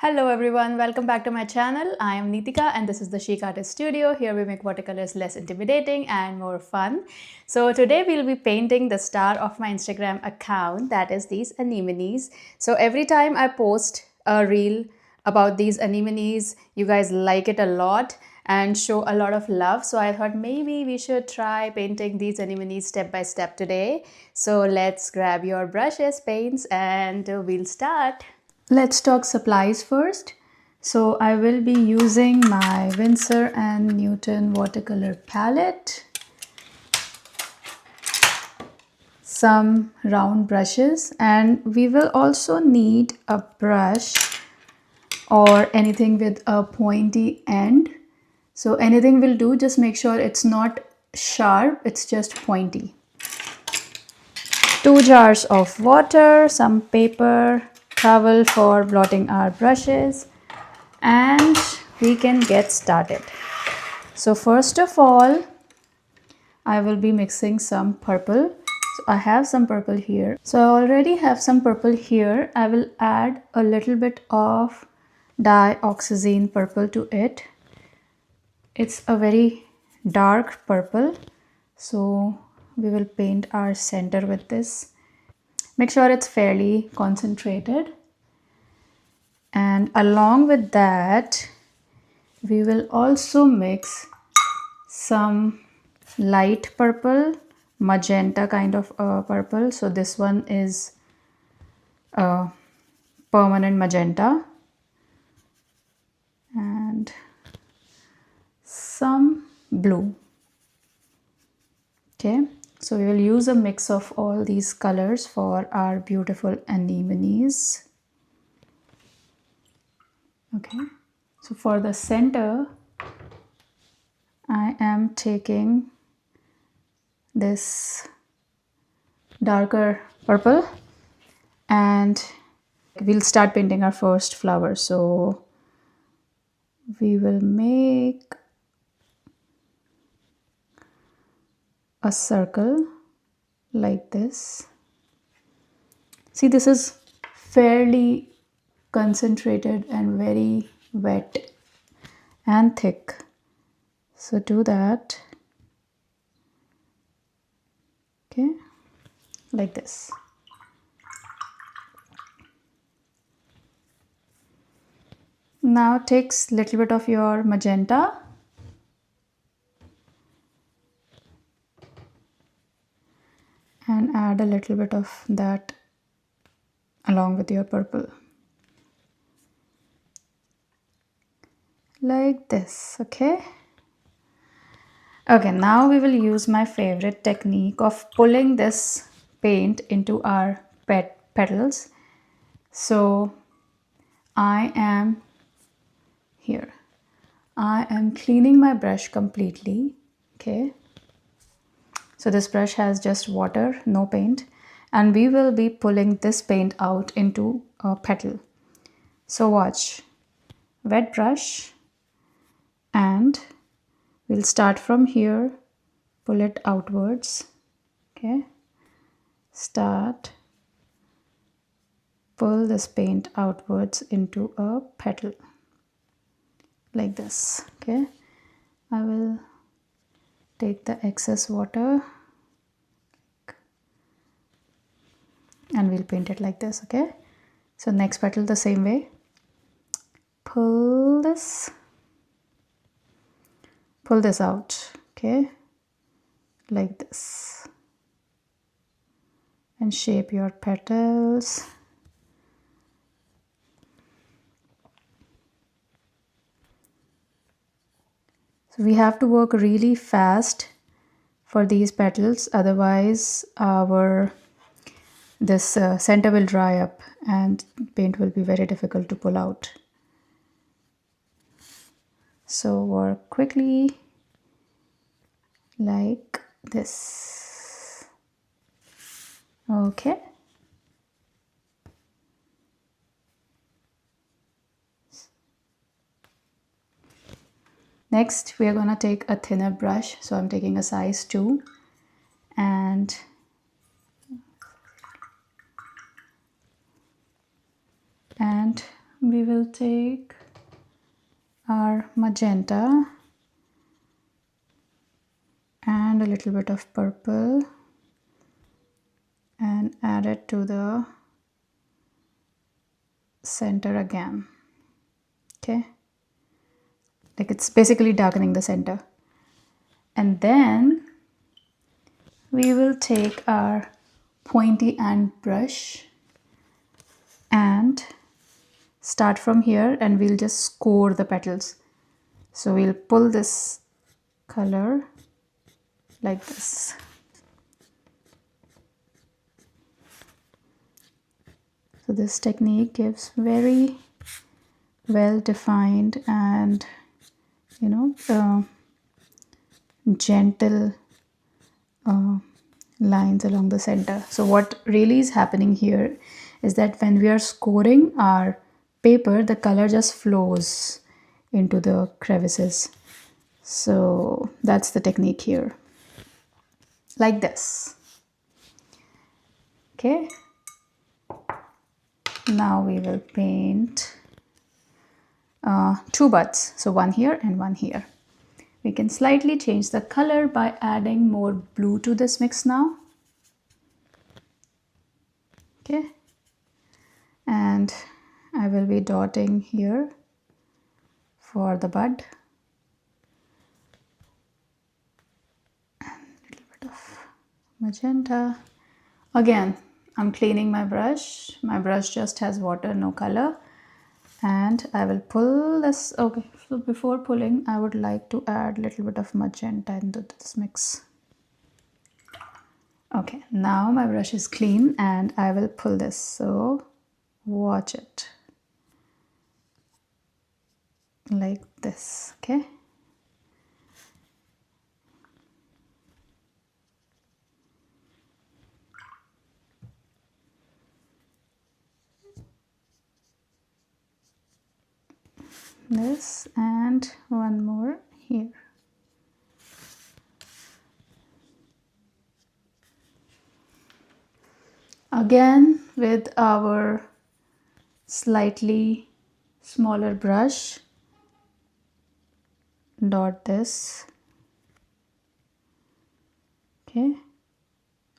Hello everyone, welcome back to my channel. I am Nitika and this is the Chic Artist Studio. Here we make watercolors less intimidating and more fun. So today we'll be painting the star of my Instagram account, that is these anemones. So every time I post a reel about these anemones, you guys like it a lot and show a lot of love. So I thought maybe we should try painting these anemones step by step today. So let's grab your brushes, paints, and we'll start. Let's talk supplies first. So I will be using my Winsor & Newton watercolor palette, some round brushes, and we will also need a brush or anything with a pointy end. So anything will do, just make sure it's not sharp, it's just pointy. 2 jars of water, some paper, towel for blotting our brushes, and we can get started. So first of all, I will be mixing some purple. So I have some purple here. So I already have some purple here. I will add a little bit of dioxazine purple to it. It's a very dark purple, so we will paint our center with this. Make sure it's fairly concentrated. And along with that, we will also mix some light purple, magenta kind of purple. So this one is permanent magenta, and some blue. Okay, so we will use a mix of all these colors for our beautiful anemones. Okay, so for the center, I am taking this darker purple and we'll start painting our first flower. So we will make a circle like this. See, this is fairly concentrated and very wet and thick. So do that. Okay, like this. Now take a little bit of your magenta and add a little bit of that along with your purple. Like this, okay? Okay, now we will use my favorite technique of pulling this paint into our petals. So I am cleaning my brush completely, okay? So this brush has just water, no paint, and we will be pulling this paint out into a petal. So watch, wet brush, and we'll start from here, pull it outwards, okay? Start, pull this paint outwards into a petal like this, okay? I will take the excess water and we'll paint it like this, okay? So next petal the same way, pull this out, okay, like this, and shape your petals. So we have to work really fast for these petals, otherwise this center will dry up and paint will be very difficult to pull out. So work quickly like this, okay? Next, we are going to take a thinner brush. So I'm taking a size 2 and we will take our magenta and a little bit of purple and add it to the center again. Okay, like it's basically darkening the center. And then we will take our pointy end brush and start from here, and we'll just score the petals. So we'll pull this color like this. So this technique gives very well defined and gentle lines along the center. So what really is happening here is that when we are scoring our paper, the color just flows into the crevices. So that's the technique here, like this. Okay, now we will paint two buds, so one here and one here. We can slightly change the color by adding more blue to this mix now. Okay, and I will be dotting here for the bud. And a little bit of magenta. Again, I'm cleaning my brush. My brush just has water, no color. And I will pull this. Okay, so before pulling, I would like to add a little bit of magenta into this mix. Okay, now my brush is clean and I will pull this. So watch it. Like this, okay? This and one more here. Again with our slightly smaller brush, dot this, okay,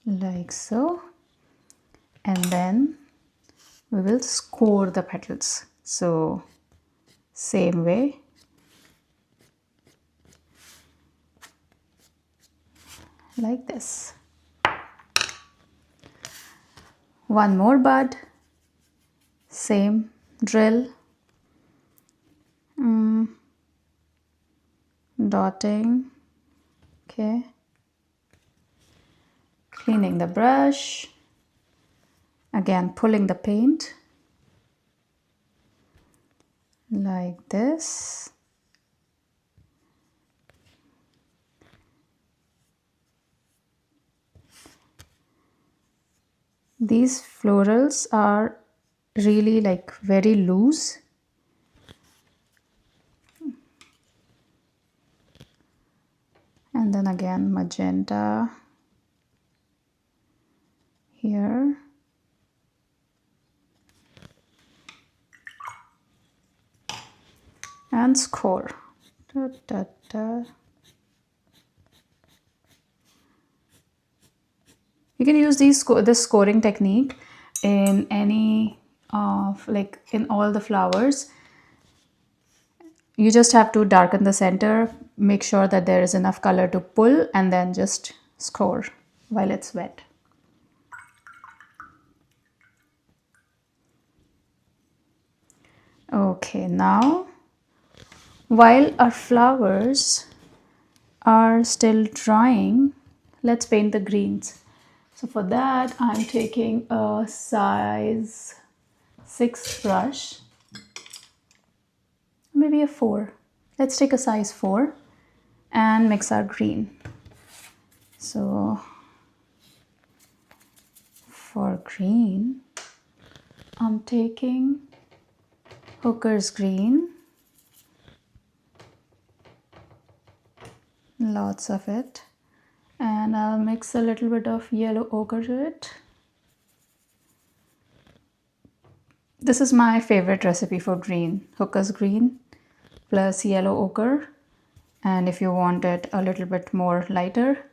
like so, and then we will score the petals. So same way, like this. One more bud, same drill, dotting, okay, cleaning the brush, again pulling the paint like this. These florals are really like very loose. And then again magenta here. And score. Da, da, da. You can use this scoring technique in any of in all the flowers. You just have to darken the center, make sure that there is enough color to pull, and then just score while it's wet. Okay, now while our flowers are still drying, let's paint the greens. So for that, I'm taking a size 6 brush, maybe a 4. Let's take a size 4 and mix our green. So for green, I'm taking Hooker's green, lots of it, and I'll mix a little bit of yellow ochre to it. This is my favorite recipe for green, hooker's green plus yellow ochre. And if you want it a little bit more lighter,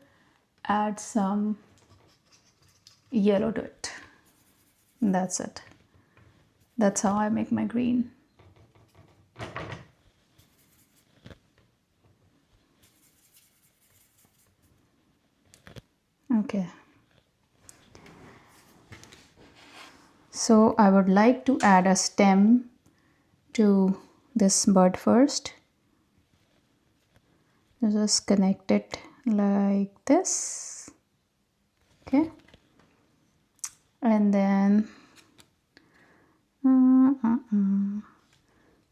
add some yellow to it. And that's it. That's how I make my green. Okay. So I would like to add a stem to this bud first. Just connect it like this. Okay. And then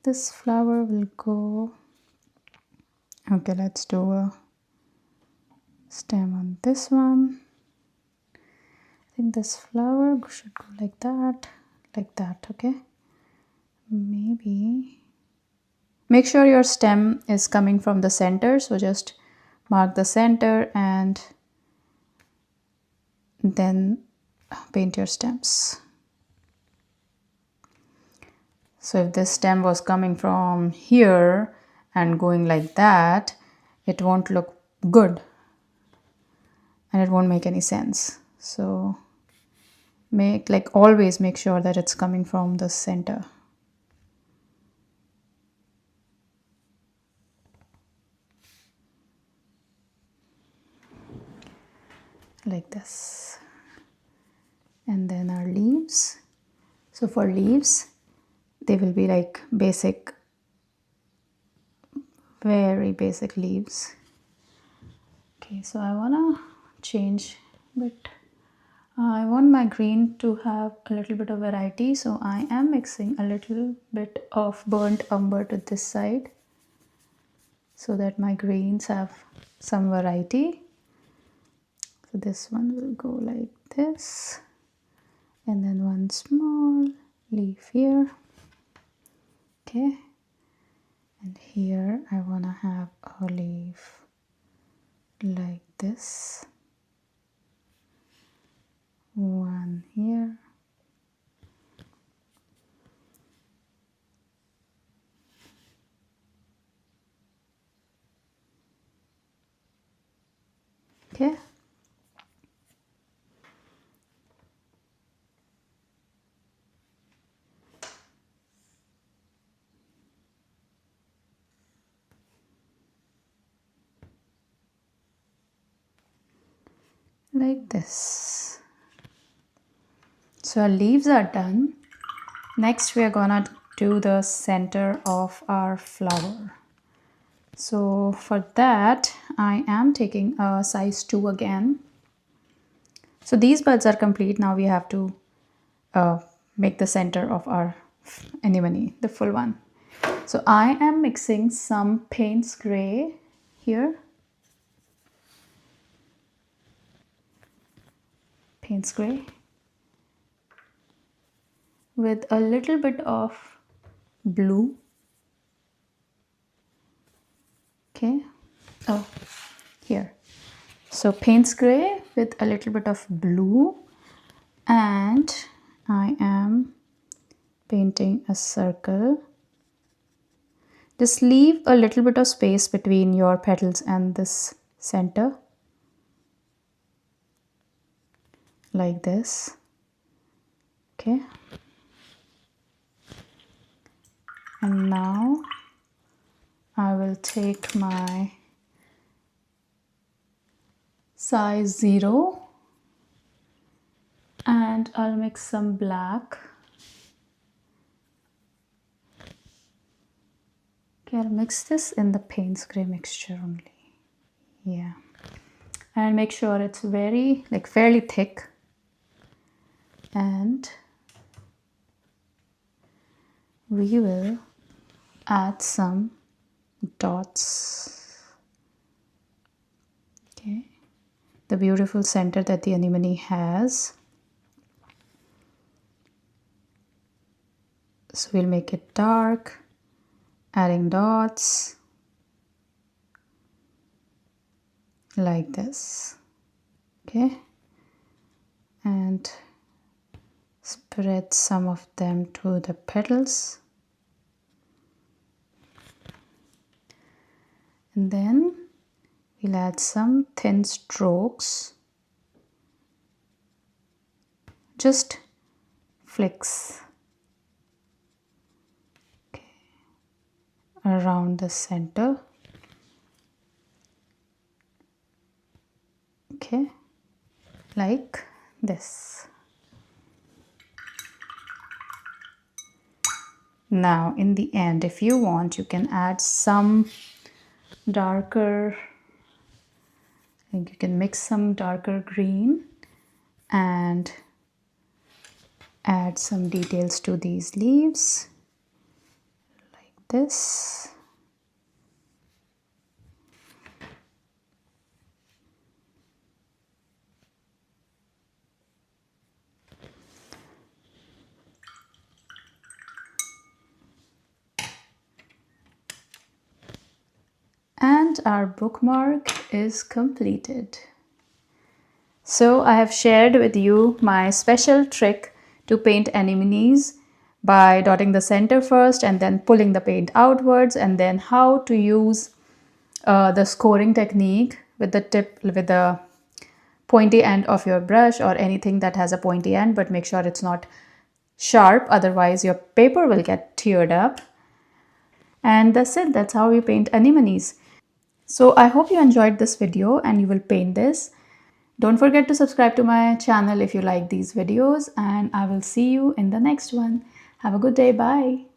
this flower will go. Okay, let's do a stem on this one. I think this flower should go like that, okay? Maybe. Make sure your stem is coming from the center, so just mark the center and then paint your stems. So if this stem was coming from here and going like that, it won't look good and it won't make any sense. So always make sure that it's coming from the center. Like this. And then our leaves. So for leaves, they will be like basic, very basic leaves. Okay, so I wanna change a bit. I want my green to have a little bit of variety, so I am mixing a little bit of burnt umber to this side so that my greens have some variety. So this one will go like this, and then one small leaf here. Okay, and here I want to have a leaf like this, one here, okay. Like this. So our leaves are done. Next we are gonna do the center of our flower. So for that I am taking a size 2 again. So these buds are complete. Now we have to make the center of our anemone, the full one. So I am mixing some Payne's gray here. Payne's gray with a little bit of blue. Okay. Oh, here. So Payne's gray with a little bit of blue, and I am painting a circle. Just leave a little bit of space between your petals and this center, like this. Okay. And now I will take my size 0 and I'll mix some black. Okay, I'll mix this in the Payne's gray mixture only. Yeah. And make sure it's fairly thick. And we will add some dots. Okay. The beautiful center that the anemone has. So we'll make it dark, adding dots like this. Okay. And spread some of them to the petals. And then we'll add some thin strokes. Just flicks around the center. Okay, like this. Now in the end, if you want, you can add some darker, like you can mix some darker green and add some details to these leaves like this. And our bookmark is completed. So I have shared with you my special trick to paint anemones by dotting the center first and then pulling the paint outwards, and then how to use the scoring technique with the pointy end of your brush or anything that has a pointy end, but make sure it's not sharp, otherwise your paper will get teared up. And that's it, that's how we paint anemones. So I hope you enjoyed this video and you will paint this. Don't forget to subscribe to my channel if you like these videos, and I will see you in the next one. Have a good day. Bye.